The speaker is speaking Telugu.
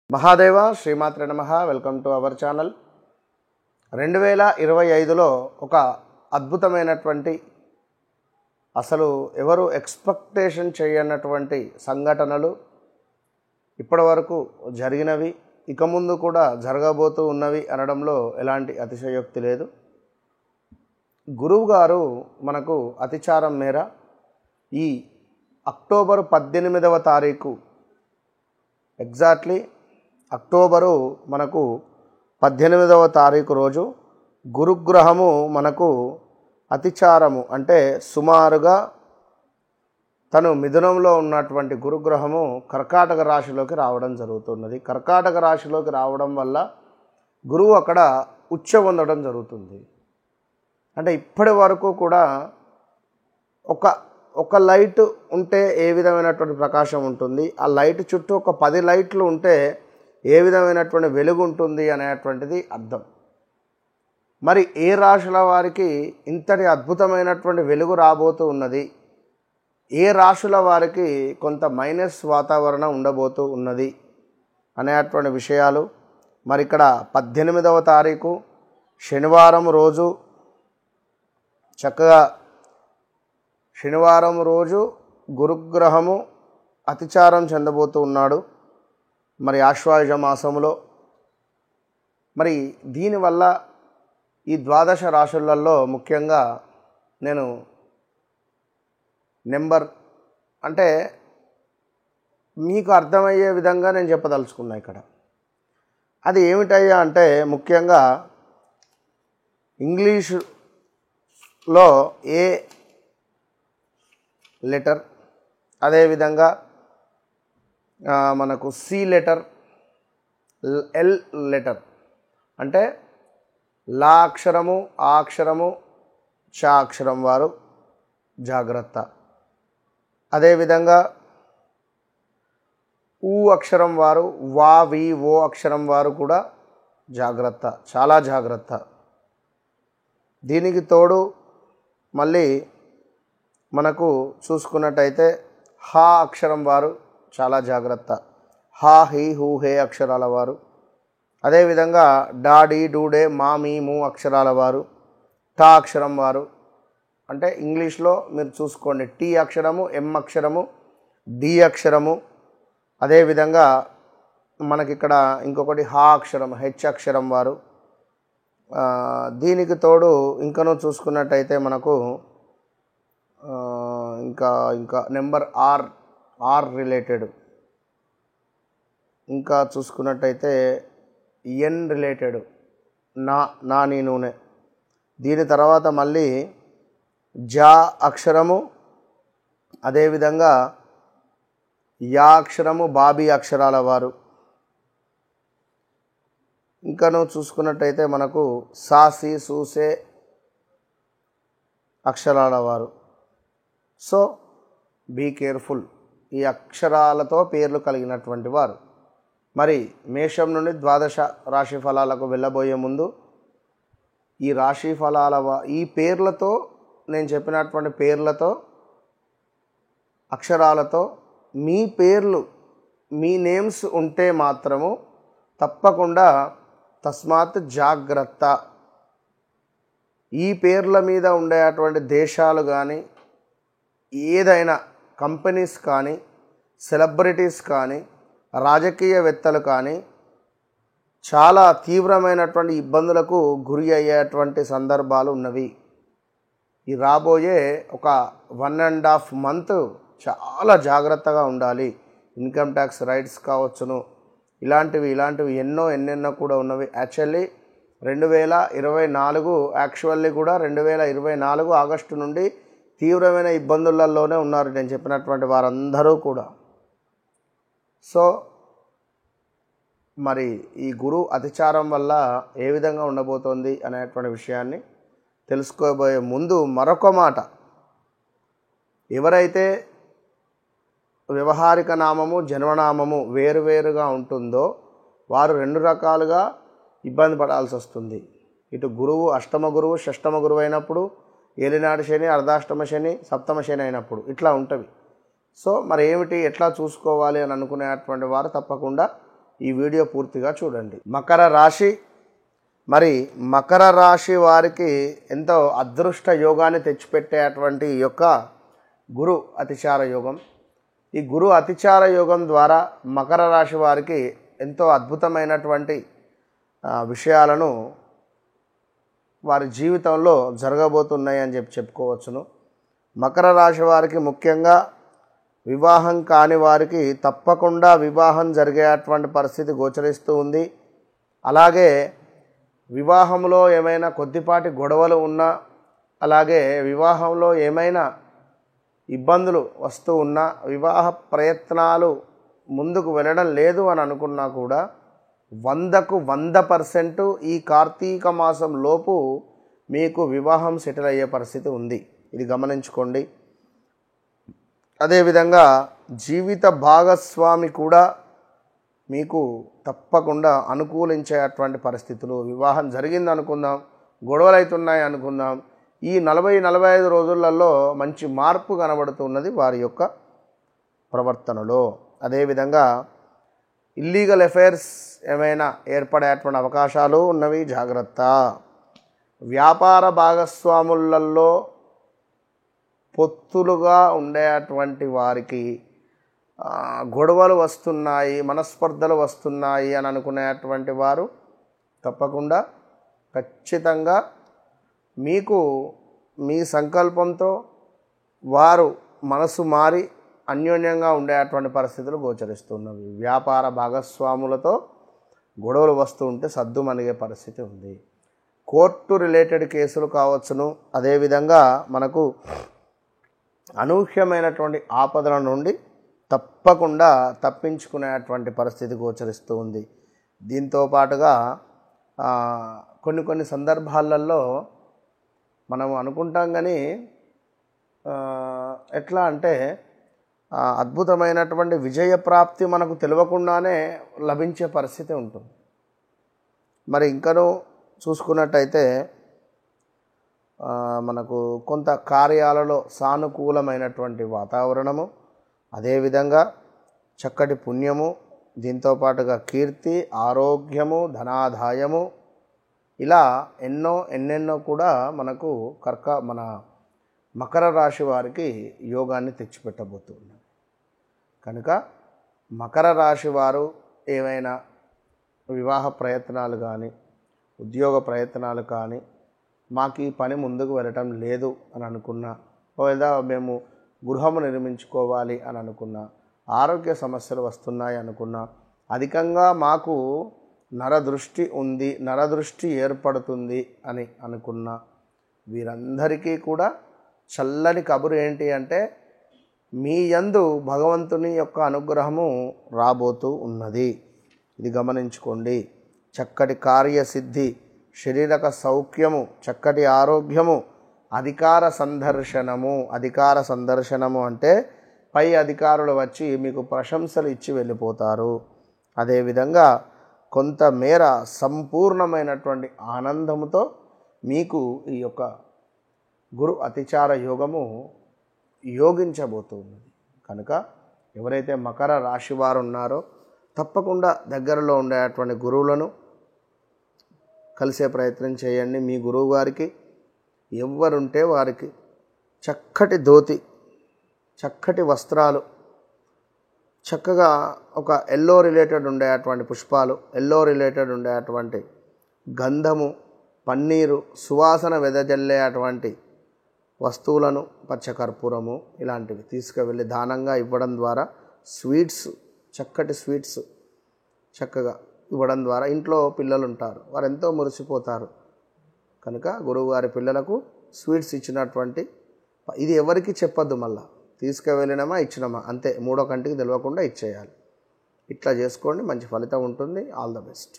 మహాదేవ శ్రీమాత్రే నమః. Welcome to our channel. 2025లో ఒక అద్భుతమైనటువంటి అసలు ఎవరు ఎక్స్పెక్టేషన్ చేయనటువంటి సంఘటనలు ఇప్పటివరకు జరిగినవి, ఇక ముందు కూడా జరగబోతూ ఉన్నవి అనడంలో ఎలాంటి అతిశయోక్తి లేదు. గురువు గారు మనకు అతిచారం మేర ఈ అక్టోబర్ 18వ తారీఖు ఎగ్జాక్ట్లీ అక్టోబరు మనకు 18వ తారీఖు రోజు గురుగ్రహము మనకు అతిచారము అంటే సుమారుగా తను మిథునంలో ఉన్నటువంటి గురుగ్రహము కర్కాటక రాశిలోకి రావడం జరుగుతున్నది. కర్కాటక రాశిలోకి రావడం వల్ల గురువు అక్కడ ఉచ్చ పొందడం జరుగుతుంది. అంటే ఇప్పటి వరకు కూడా ఒక లైట్ ఉంటే ఏ విధమైనటువంటి ప్రకాశం ఉంటుంది, ఆ లైట్ చుట్టూ ఒక 10 లైట్లు ఉంటే ఏ విధమైనటువంటి వెలుగు ఉంటుంది అనేటువంటిది అర్థం. మరి ఏ రాశుల వారికి ఇంతటి అద్భుతమైనటువంటి వెలుగు రాబోతూ ఉన్నది, ఏ రాశుల వారికి కొంత మైనస్ వాతావరణం ఉండబోతూ ఉన్నది అనేటువంటి విషయాలు మరి ఇక్కడ 18వ తారీఖు శనివారం రోజు చక్కగా శనివారం రోజు గురుగ్రహము అతిచారం చెందబోతూ ఉన్నాడు మరి ఆశ్వాయుజ మాసములో. మరి దీనివల్ల ఈ ద్వాదశ రాశులలో ముఖ్యంగా నేను నెంబర్ అంటే మీకు అర్థమయ్యే విధంగా నేను చెప్పదలుచుకున్నా ఇక్కడ. అది ఏమిటయ్యా అంటే ముఖ్యంగా ఇంగ్లీషులో ఏ లెటర్, అదేవిధంగా మనకు సి లెటర్, ఎల్ లెటర్ అంటే లా అక్షరము, ఆ అక్షరము, చ అక్షరం వారు జాగ్రత్త. అదేవిధంగా ఊ అక్షరం వారు, వా వి ఓ అక్షరం వారు కూడా జాగ్రత్త, చాలా జాగ్రత్త. దీనికి తోడు మళ్ళీ మనకు చూసుకున్నట్టయితే హా అక్షరం వారు చాలా జాగ్రత్త. హా హీ హూ హే అక్షరాల వారు, అదేవిధంగా డా డీ డూ డే మా మీ ము అక్షరాల వారు, టా అక్షరం వారు అంటే ఇంగ్లీష్లో మీరు చూసుకోండి టీ అక్షరము, ఎం అక్షరము, డి అక్షరము, అదేవిధంగా మనకిక్కడ ఇంకొకటి హా అక్షరం, హెచ్ అక్షరం వారు. దీనికి తోడు ఇంకనూ చూసుకున్నట్టయితే మనకు ఇంకా నెంబర్ ఆర్ రిలేటెడ్, ఇంకా చూసుకున్నట్టయితే ఎన్ రిలేటెడ్, నా నీ నూనె. దీని తర్వాత మళ్ళీ జా అక్షరము, అదేవిధంగా యా అక్షరము, బాబీ అక్షరాల వారు. ఇంకను చూసుకున్నట్టయితే మనకు సాసి సూసే అక్షరాల వారు. సో బీ కేర్ఫుల్, ఈ అక్షరాలతో పేర్లు కలిగినటువంటి వారు. మరి మేషం నుండి ద్వాదశ రాశి ఫలాలకు వెళ్ళబోయే ముందు ఈ రాశి ఫలాల ఈ పేర్లతో, నేను చెప్పినటువంటి పేర్లతో, అక్షరాలతో మీ పేర్లు, మీ నేమ్స్ ఉంటే మాత్రము తప్పకుండా తస్మాత్ జాగ్రత్త. ఈ పేర్ల మీద ఉండేటువంటి దేశాలు కానీ, ఏదైనా కంపెనీస్ కానీ, సెలబ్రిటీస్ కానీ, రాజకీయవేత్తలు కానీ చాలా తీవ్రమైనటువంటి ఇబ్బందులకు గురి అయ్యేటువంటి సందర్భాలు ఉన్నవి. ఈ రాబోయే ఒక 1.5 మంత్ చాలా జాగ్రత్తగా ఉండాలి. ఇన్కమ్ ట్యాక్స్ రైట్స్ కావచ్చును, ఇలాంటివి ఎన్నెన్నో కూడా ఉన్నవి. యాక్చువల్లీ 2024 యాక్చువల్లీ కూడా 2024 ఆగస్టు నుండి తీవ్రమైన ఇబ్బందులలోనే ఉన్నారు నేను చెప్పినటువంటి వారందరూ కూడా. సో మరి ఈ గురు అతిచారం వల్ల ఏ విధంగా ఉండబోతోంది అనేటువంటి విషయాన్ని తెలుసుకోబోయే ముందు మరొక మాట, ఎవరైతే వ్యవహారిక నామము, జన్మనామము వేరువేరుగా ఉంటుందో వారు 2 రకాలుగా ఇబ్బంది పడాల్సి వస్తుంది. ఇటు గురువు అష్టమ గురువు, షష్టమ గురువు అయినప్పుడు, ఏలినాడు శని, అర్ధాష్టమ శని, సప్తమ శని అయినప్పుడు ఇట్లా ఉంటుంది. సో మరి ఏమిటి, ఎట్లా చూసుకోవాలి అని అనుకునేటువంటి వారు తప్పకుండా ఈ వీడియో పూర్తిగా చూడండి. మకర రాశి, మరి మకర రాశి వారికి ఎంతో అదృష్ట యోగాన్ని తెచ్చిపెట్టేటువంటి ఈ యొక్క గురు అతిచార యోగం. ఈ గురు అతిచార యోగం ద్వారా మకర రాశి వారికి ఎంతో అద్భుతమైనటువంటి విషయాలను వారి జీవితంలో జరగబోతున్నాయి అని చెప్పుకోవచ్చును. మకర రాశి వారికి ముఖ్యంగా వివాహం కాని వారికి తప్పకుండా వివాహం జరిగేటువంటి పరిస్థితి గోచరిస్తూ ఉంది. అలాగే వివాహంలో ఏమైనా కొద్దిపాటి గొడవలు ఉన్నా, అలాగే వివాహంలో ఏమైనా ఇబ్బందులు వస్తూ ఉన్నా, వివాహ ప్రయత్నాలు ముందుకు వెళ్ళడం లేదు అని అనుకున్నా కూడా 100కు 100% ఈ కార్తీక మాసం లోపు మీకు వివాహం సెటిల్ అయ్యే పరిస్థితి ఉంది. ఇది గమనించుకోండి. అదేవిధంగా జీవిత భాగస్వామి కూడా మీకు తప్పకుండా అనుకూలించేటువంటి పరిస్థితులు. వివాహం జరిగింది అనుకుందాం, గొడవలు అవుతున్నాయి అనుకుందాం, ఈ 40-45 రోజులలో మంచి మార్పు కనబడుతున్నది వారి యొక్క ప్రవర్తనలో. అదేవిధంగా ఇల్లీగల్ అఫైర్స్ ఏమైనా ఏర్పడేటువంటి అవకాశాలు ఉన్నవి, జాగ్రత్త. వ్యాపార భాగస్వాములలో పొత్తులుగా ఉండేటువంటి వారికి గొడవలు వస్తున్నాయి, మనస్పర్ధలు వస్తున్నాయి అని అనుకునేటువంటి వారు తప్పకుండా ఖచ్చితంగా మీకు మీ సంకల్పంతో వారు మనసు మారి అన్యోన్యంగా ఉండేటువంటి పరిస్థితులు గోచరిస్తున్నవి. వ్యాపార భాగస్వాములతో గొడవలు వస్తూ ఉంటే సద్దుమణిగే పరిస్థితి ఉంది. కోర్టు రిలేటెడ్ కేసులు కావచ్చును. అదేవిధంగా మనకు అనూహ్యమైనటువంటి ఆపదల నుండి తప్పకుండా తప్పించుకునేటువంటి పరిస్థితి గోచరిస్తూ ఉంది. దీంతో పాటుగా కొన్ని సందర్భాలలో మనం అనుకుంటాం కానీ ఎట్లా అంటే అద్భుతమైనటువంటి విజయప్రాప్తి మనకు తెలియకుండానే లభించే పరిస్థితి ఉంటుంది. మరి ఇంకనూ చూసుకున్నట్టయితే మనకు కొంత కార్యాలలో సానుకూలమైనటువంటి వాతావరణము, అదేవిధంగా చక్కటి పుణ్యము, దీంతోపాటుగా కీర్తి, ఆరోగ్యము, ధనాదాయము, ఇలా ఎన్నెన్నో కూడా మనకు మన మకర రాశి వారికి యోగాన్ని తెచ్చిపెట్టబోతున్నారు. కనుక మకర రాశి వారు ఏమైనా వివాహ ప్రయత్నాలు కానీ, ఉద్యోగ ప్రయత్నాలు కానీ, మాకు ఈ పని ముందుకు వెళ్ళటం లేదు అని అనుకున్నా, లేదా మేము గృహము నిర్మించుకోవాలి అని అనుకున్నా, ఆరోగ్య సమస్యలు వస్తున్నాయి అనుకున్నా, అధికంగా మాకు నరదృష్టి ఉంది, నరదృష్టి ఏర్పడుతుంది అని అనుకున్నా, వీరందరికీ కూడా చల్లని కబురు ఏంటి అంటే మీ యందు భగవంతుని యొక్క అనుగ్రహము రాబోతూ ఉన్నది. ఇది గమనించుకోండి. చక్కటి కార్యసిద్ధి, శారీరక సౌఖ్యము, చక్కటి ఆరోగ్యము, అధికార సందర్శనము అంటే పై అధికారులు వచ్చి మీకు ప్రశంసలు ఇచ్చి వెళ్ళిపోతారు. అదేవిధంగా కొంతమేర సంపూర్ణమైనటువంటి ఆనందముతో మీకు ఈ యొక్క గురు అతిచార యోగము యోగించబోతుంది. కనుక ఎవరైతే మకర రాశి వారు ఉన్నారో తప్పకుండా దగ్గరలో ఉండేటువంటి గురువులను కలిసే ప్రయత్నం చేయండి. మీ గురువు గారికి ఎవరుంటే వారికి చక్కటి ధోతి, చక్కటి వస్త్రాలు, చక్కగా ఒక ఎల్లో రిలేటెడ్ ఉండేటువంటి పుష్పాలు, ఎల్లో రిలేటెడ్ ఉండేటువంటి గంధము, పన్నీరు, సువాసన వెదజల్లేటువంటి వస్తువులను, పచ్చకర్పూరము ఇలాంటివి తీసుకువెళ్ళి దానంగా ఇవ్వడం ద్వారా స్వీట్స్, చక్కటి స్వీట్స్ చక్కగా ఇవ్వడం ద్వారా ఇంట్లో పిల్లలు ఉంటారు, వారు ఎంతో మురిసిపోతారు. కనుక గురువుగారి పిల్లలకు స్వీట్స్ ఇచ్చినటువంటి ఇది ఎవరికి చెప్పద్దు, మళ్ళీ తీసుకువెళ్ళినామా ఇచ్చినామా అంతే, మూడో కంటికి తెలియకుండా ఇచ్చేయాలి. ఇట్లా చేసుకోండి, మంచి ఫలితం ఉంటుంది. All the best.